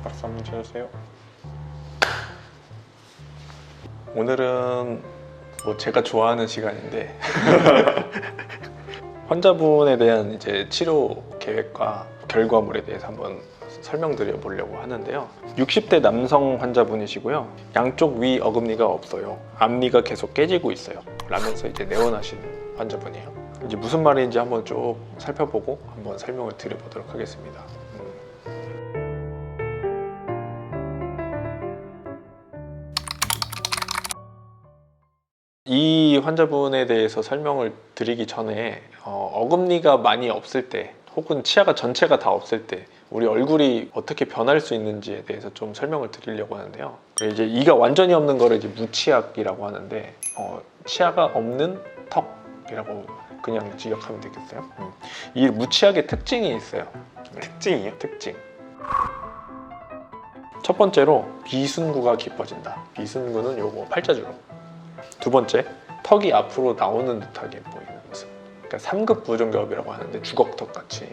박수 한번 쳐주세요. 오늘은 뭐 제가 좋아하는 시간인데 환자분에 대한 이제 치료 계획과 결과물에 대해서 한번 설명드려 보려고 하는데요. 60대 남성 환자분이시고요. 양쪽 위 어금니가 없어요. 앞니가 계속 깨지고 있어요. 라면서 이제 내원하신 환자분이에요. 이제 무슨 말인지 한번 쭉 살펴보고 한번 설명을 드려보도록 하겠습니다. 이 환자분에 대해서 설명을 드리기 전에 어금니가 많이 없을 때 혹은 치아가 전체가 다 없을 때 우리 얼굴이 어떻게 변할 수 있는지에 대해서 좀 설명을 드리려고 하는데요. 이제 이가 완전히 없는 거를 이제 무치약이라고 하는데 치아가 없는 턱이라고 그냥 지적하면 되겠어요. 이 무치약의 특징이 있어요. 특징이요? 특징. 첫 번째로 비순구가 깊어진다. 비순구는 요거 팔자주름. 두 번째, 턱이 앞으로 나오는 듯하게 보이는 모습. 그러니까 3급 부종겹이라고 하는데 주걱턱 같이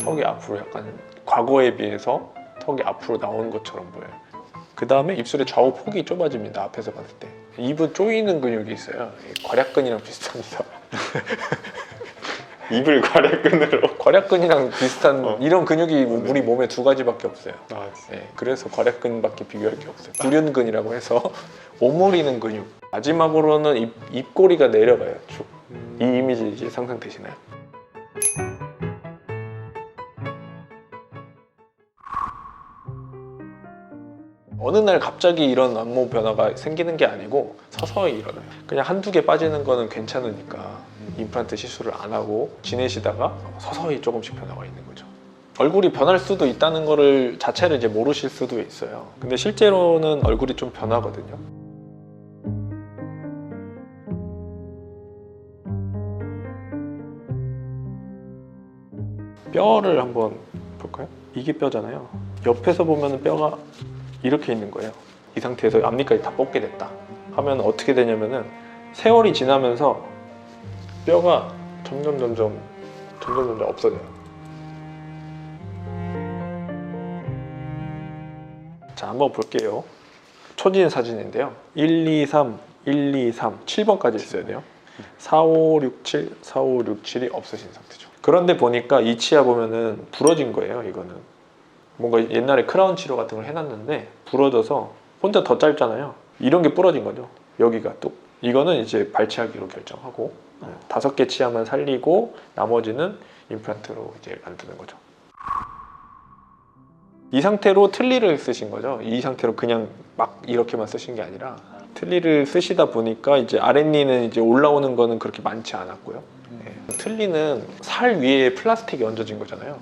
턱이 앞으로 약간 과거에 비해서 턱이 앞으로 나오는 것처럼 보여요. 그 다음에 입술의 좌우 폭이 좁아집니다. 앞에서 봤을 때. 입은 조이는 근육이 있어요. 괄약근이랑 비슷합니다. 입을 괄약근으로. 괄약근이랑 비슷한 이런 근육이 우리 몸에 두 가지밖에 없어요. 아, 네, 그래서 괄약근밖에 비교할 게 없어요. 불륜근이라고 해서 오므리는 근육. 마지막으로는 입꼬리가 내려가요. 쭉. 이 이미지 이제 상상되시나요? 어느 날 갑자기 이런 안모 변화가 생기는 게 아니고 서서히 일어나요. 그냥 한두 개 빠지는 거는 괜찮으니까 임플란트 시술을 안 하고 지내시다가 서서히 조금씩 변화가 있는 거죠. 얼굴이 변할 수도 있다는 거를 자체를 이제 모르실 수도 있어요. 근데 실제로는 얼굴이 좀 변하거든요. 뼈를 한번 볼까요? 이게 뼈잖아요. 옆에서 보면 뼈가 이렇게 있는 거예요. 이 상태에서 앞니까지 다 뽑게 됐다 하면 어떻게 되냐면은 세월이 지나면서 뼈가 점점 없어져요. 자, 한번 볼게요. 초진 사진인데요. 1, 2, 3, 1, 2, 3, 7번까지 있어야 돼요. 4, 5, 6, 7, 4, 5, 6, 7이 없으신 상태죠. 그런데 보니까 이 치아 보면은 부러진 거예요. 이거는 뭔가 옛날에 크라운 치료 같은 걸 해놨는데 부러져서 혼자 더 짧잖아요. 이런 게 부러진 거죠. 여기가 또 이거는 이제 발치하기로 결정하고 5개 치아만 살리고 나머지는 임플란트로 이제 만드는 거죠. 이 상태로 틀니를 쓰신 거죠. 이 상태로 그냥 막 이렇게만 쓰신 게 아니라 틀니를 쓰시다 보니까 이제 아랫니는 이제 올라오는 거는 그렇게 많지 않았고요. 틀니는 살 위에 플라스틱이 얹어진 거잖아요.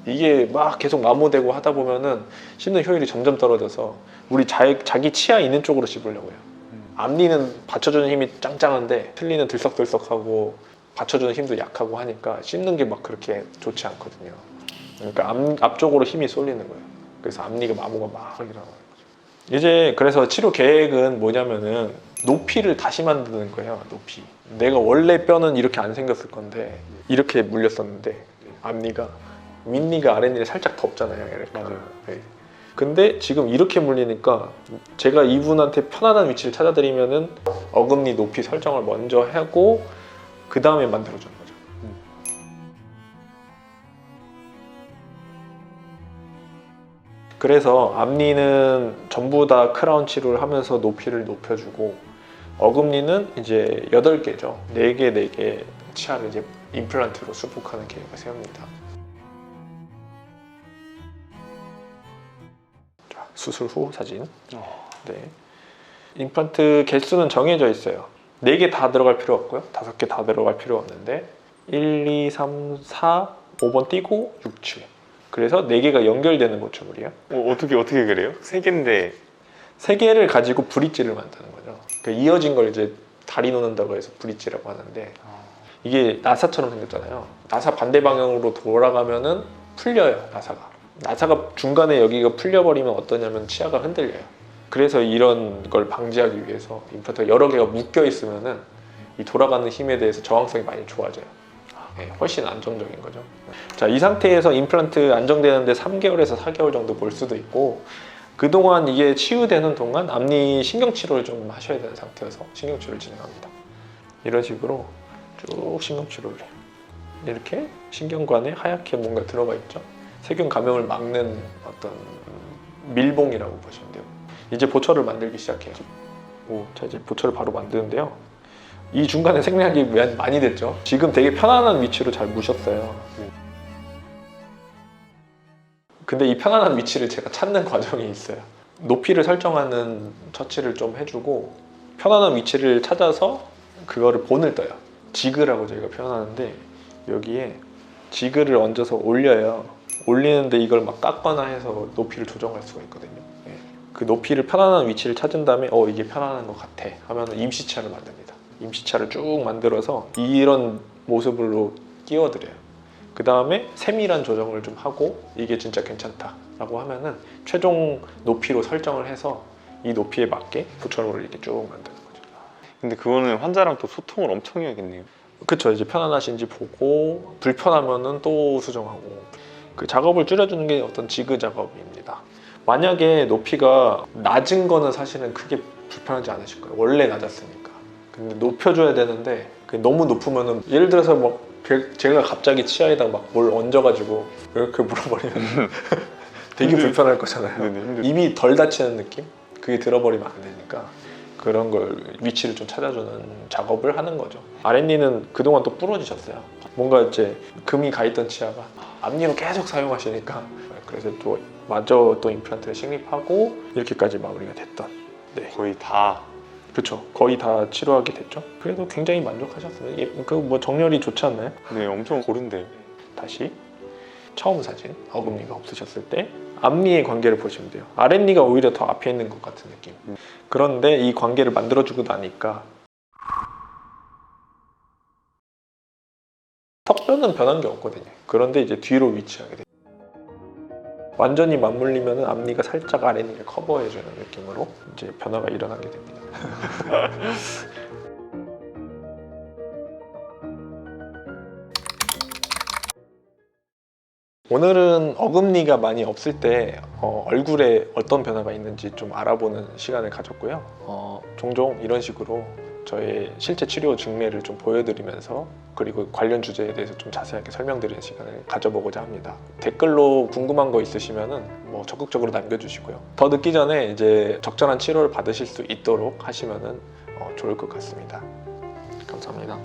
이게 막 계속 마모되고 하다 보면은 씹는 효율이 점점 떨어져서 우리 자기 치아 있는 쪽으로 씹으려고 해요. 앞니는 받쳐주는 힘이 짱짱한데 틀니는 들썩들썩하고 받쳐주는 힘도 약하고 하니까 씹는 게 막 그렇게 좋지 않거든요. 그러니까 앞쪽으로 힘이 쏠리는 거예요. 그래서 앞니가 마모가 막 일어나는 거죠. 이제 그래서 치료 계획은 뭐냐면은 높이를 다시 만드는 거예요. 높이. 내가 원래 뼈는 이렇게 안 생겼을 건데 이렇게 물렸었는데 앞니가 윗니가 아랫니를 살짝 덮잖아요. 이렇게. 맞아요. 네. 근데 지금 이렇게 물리니까 제가 이분한테 편안한 위치를 찾아드리면은 어금니 높이 설정을 먼저 하고 그 다음에 만들어주는 거죠. 그래서 앞니는 전부 다 크라운 치료를 하면서 높이를 높여주고 어금니는 이제 8개죠. 4개 치아를 이제 임플란트로 수복하는 계획을 세웁니다. 자, 수술 후 사진. 네. 임플란트 개수는 정해져 있어요. 4개 다 들어갈 필요 없고요. 5개 다 들어갈 필요 없는데 1, 2, 3, 4, 5번 띄고 6, 7. 그래서 4개가 연결되는 고추물이에요. 어떻게 그래요? 3개인데 3개를 가지고 브릿지를 만드는 거죠. 그러니까 이어진 걸 이제 다리 놓는다고 해서 브릿지라고 하는데 이게 나사처럼 생겼잖아요. 나사 반대 방향으로 돌아가면은 풀려요. 나사가 중간에 여기가 풀려버리면 어떠냐면 치아가 흔들려요. 그래서 이런 걸 방지하기 위해서 임플란트가 여러 개가 묶여 있으면은 이 돌아가는 힘에 대해서 저항성이 많이 좋아져요. 훨씬 안정적인 거죠. 자, 이 상태에서 임플란트 안정되는데 3개월에서 4개월 정도 볼 수도 있고, 그동안 이게 치유되는 동안 앞니 신경치료를 좀 하셔야 되는 상태여서 신경치료를 진행합니다. 이런 식으로 쭉 신경치료를 해요. 이렇게 신경관에 하얗게 뭔가 들어가 있죠. 세균 감염을 막는 어떤 밀봉이라고 보시면 돼요. 이제 보철을 만들기 시작해요. 자, 이제 보철을 바로 만드는데요. 이 중간에 생략이 많이 됐죠. 지금 되게 편안한 위치로 잘 무셨어요. 근데 이 편안한 위치를 제가 찾는 과정이 있어요. 높이를 설정하는 처치를 좀 해주고 편안한 위치를 찾아서 그거를 본을 떠요. 지그라고 저희가 표현하는데, 여기에 지그를 얹어서 올려요. 올리는데 이걸 막 깎거나 해서 높이를 조정할 수가 있거든요. 그 높이를 편안한 위치를 찾은 다음에 이게 편안한 것 같아 하면 임시차를 만듭니다. 임시차를 쭉 만들어서 이런 모습으로 끼워드려요. 그 다음에 세밀한 조정을 좀 하고 이게 진짜 괜찮다라고 하면은 최종 높이로 설정을 해서 이 높이에 맞게 보철호를 이렇게 쭉 만드는 거죠. 근데 그거는 환자랑 또 소통을 엄청 해야겠네요. 그쵸. 이제 편안하신지 보고 불편하면은 또 수정하고, 그 작업을 줄여주는 게 어떤 지그 작업입니다. 만약에 높이가 낮은 거는 사실은 크게 불편하지 않으실 거예요. 원래 낮았으니까. 근데 높여줘야 되는데 너무 높으면은, 예를 들어서 막 제가 갑자기 치아에다 막 뭘 얹어가지고 이렇게 물어버리면 되게 불편할 거잖아요. 네네, 입이 덜 닫히는 느낌? 그게 들어버리면 안 되니까 그런 걸 위치를 좀 찾아주는 작업을 하는 거죠. 아랫니는 그동안 또 부러지셨어요. 뭔가 이제 금이 가 있던 치아가 앞니로 계속 사용하시니까, 그래서 또 마저 또 임플란트를 식립하고 이렇게까지 마무리가 됐던. 네. 거의 다. 그렇죠. 거의 다 치료하게 됐죠. 그래도 굉장히 만족하셨어요. 그 뭐 정렬이 좋지 않나요? 네, 엄청 고른데요. 다시 처음 사진, 어금니가 없으셨을 때 앞니의 관계를 보시면 돼요. 아랫니가 오히려 더 앞에 있는 것 같은 느낌. 그런데 이 관계를 만들어주고 나니까 턱뼈는 변한 게 없거든요. 그런데 이제 뒤로 위치하게 돼요. 완전히 맞물리면 앞니가 살짝 아랫니를 커버해주는 느낌으로 이제 변화가 일어나게 됩니다. 오늘은 어금니가 많이 없을 때 얼굴에 어떤 변화가 있는지 좀 알아보는 시간을 가졌고요. 종종 이런 식으로 저의 실제 치료 증례를 좀 보여드리면서, 그리고 관련 주제에 대해서 좀 자세하게 설명드리는 시간을 가져보고자 합니다. 댓글로 궁금한 거 있으시면은 뭐 적극적으로 남겨주시고요. 더 늦기 전에 이제 적절한 치료를 받으실 수 있도록 하시면은 좋을 것 같습니다. 감사합니다.